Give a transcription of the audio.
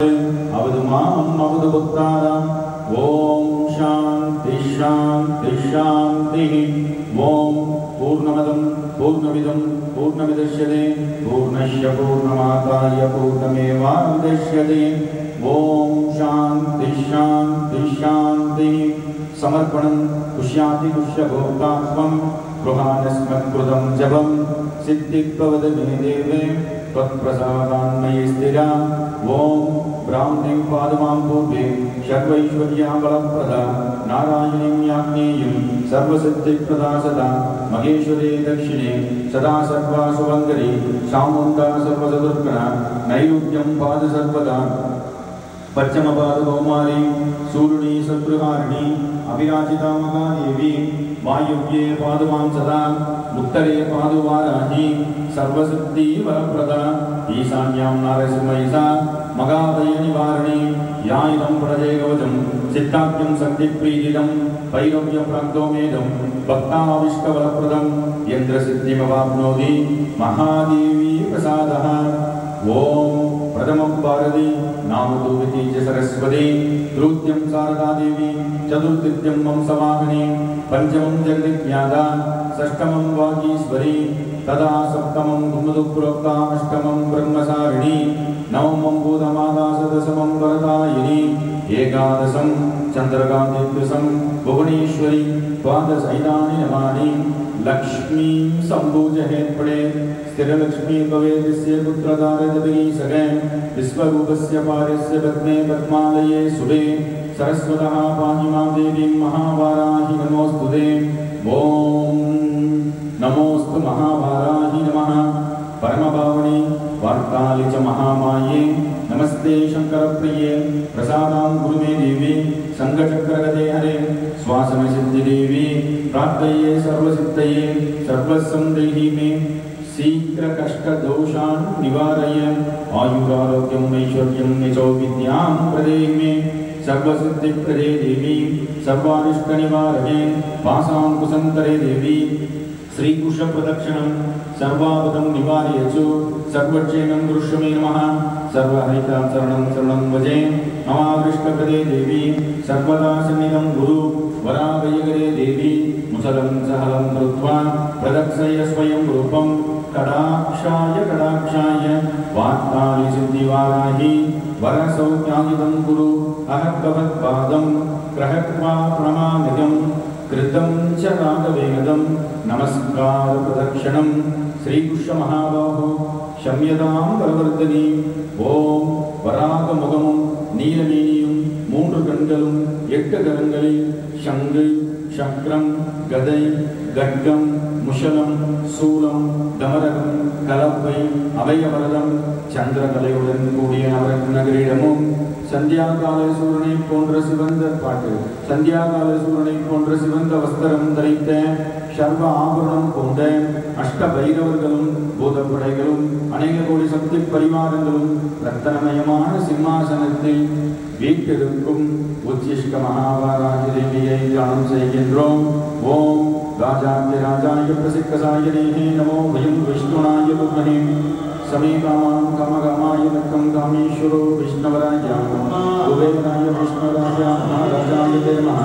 अवधुमाम् अवधुपुत्राणाम् ओम शांति शांति शांति। ओम पूर्णमदं पूर्णमिदं पूर्णमिदच्यते पूर्णस्य पूर्णमादाय पूर्णमेवावशिष्यते। ओम शांति शांति शांति। समर्पणं पुष्याति पुष्यभोक्तात्वं गृहानस्मत्कृतं जपं सिद्धिर्भवति मे देवे त्वत्प्रसादान्मयि स्थिरा। ओम ब्राह्मणीं पादमां पूर्वे सर्वैश्वर्याबलप्रदा नारायणीं याज्ञेयं सर्वसिद्धिप्रदा सदा महेश्वरे दक्षिणे सदा सर्वासुभङ्करी चामुण्डा सर्वचतुर्गणा नैऋत्यं पाद सर्वदा पश्चिमपादकौमारी सूर्णी सद्गृहारिणी अभिराजिता महादेवी वायुव्ये पादुमां सदा उत्तरे पादुवाराही सर्वसिद्धिवरप्रदा ईशान्यां नारसिंहैषा मगाभयनिवारिणी या इदं प्रजयकवचं सिद्धाख्यं शक्तिप्रीतिदं भैरव्यप्राग्दोमेदं भक्ताविष्टवरप्रदं यन्द्रसिद्धिमवाप्नोति महादेवी प्रसादः। ओम प्रथमं भारती नामदूविती च सरस्वती तृतीयं शारदा देवी चतुर्थीं वंशवाहिनी पंचमं जगदिज्ञाता षष्ठमं वागीश्वरी तदा सप्तमं कुमुदप्रोक्ता अष्टमं ब्रह्मचारिणी नवमं भूतमाता दशमं वरदायिनी एकादशं चंद्रकान्तिद्विषं भुवनेश्वरी द्वादशैतानि नमानि। लक्ष्मी संभूजहेत्पणे स्थिरलक्ष्मी भवेदिस्य पुत्रदारदभिः सगे विश्वरूपस्य पार्यस्य पद्मे पद्मालये शुभे सरस्वतः पाहि मां देवीं महावाराहि नमोस्तुते। ओम नमोस्तु महावाराहि नमः। परमभावने वार्तालि च महामाये नमस्ते शंकरप्रिये प्रसादां गुरु मे देवी संघचक्रगते हरे श्वासनसिद्धिदेवी प्रार्थये सर्वसिद्धये सर्वस्वं देहि मे शीघ्रकष्टदोषान् निवारय आयुरारोग्यम् ऐश्वर्यं यशो विद्यां प्रदेहि मे सर्वसिद्धिप्रदे देवी सर्वानिष्टनिवारणे वासां कुसन्तरे देवी श्रीकुशप्रदक्षिणं सर्वापदं निवारयतु सर्वक्षेमं दृश्य मे नमः। सर्वहरितां शरणं शरणं भजे ममाविष्टप्रदे देवी सर्वदा सन्निधं गुरु वराभयकरे देवी मुसलं सहलं कृत्वा प्रदक्षय स्वयं रूपं कटाक्षाय कटाक्षाय वार्तालि सिद्धिवाराहि वरसौख्यादिदं कुरु अहद्भवत्पादं ग्रहत्वा प्रणमामिदं कृतं च राघवेदं नमस्कार प्रदक्षिणं श्रीकृष्णमहाबाहो शम्यतां वरवर्धिनी। ओम वराகமுகமும் நீலமேனியும் மூன்று கண்களும் எட்டு கரங்களில் சங்கு சக்கரம் கதை கட்கம் முஷலம் சூலம் தமரகம் கலப்பை அபயவரதம் சந்திரகலையுடன் கூடிய நவரத்னகிரீடமும் சந்தியாகால சூரனை போன்ற சிவந்த பாட்டு சந்தியாகால சூரனை போன்ற சிவந்த வஸ்திரம் தரித்த சர்வ ஆபரணம் கொண்ட அஷ்ட பைரவர்களும் பூதப்படைகளும் அநேக கோடி சக்தி பரிவாரங்களும் ரத்தனமயமான சிம்மாசனத்தில் வீட்டிருக்கும் உச்சிஷ்ட மகாவாராகி தேவியை தியானம் செய்கின்றோம். ஓம் ராஜாய பிரசிக்கசாயனே நமோ வயம் விஷ்ணுனாய துர்மனே समे कामां कामकामाय तक्कं कामेश्वरो विष्णवराय कुबेराय विष्णुराय महाराजाय ते नमः।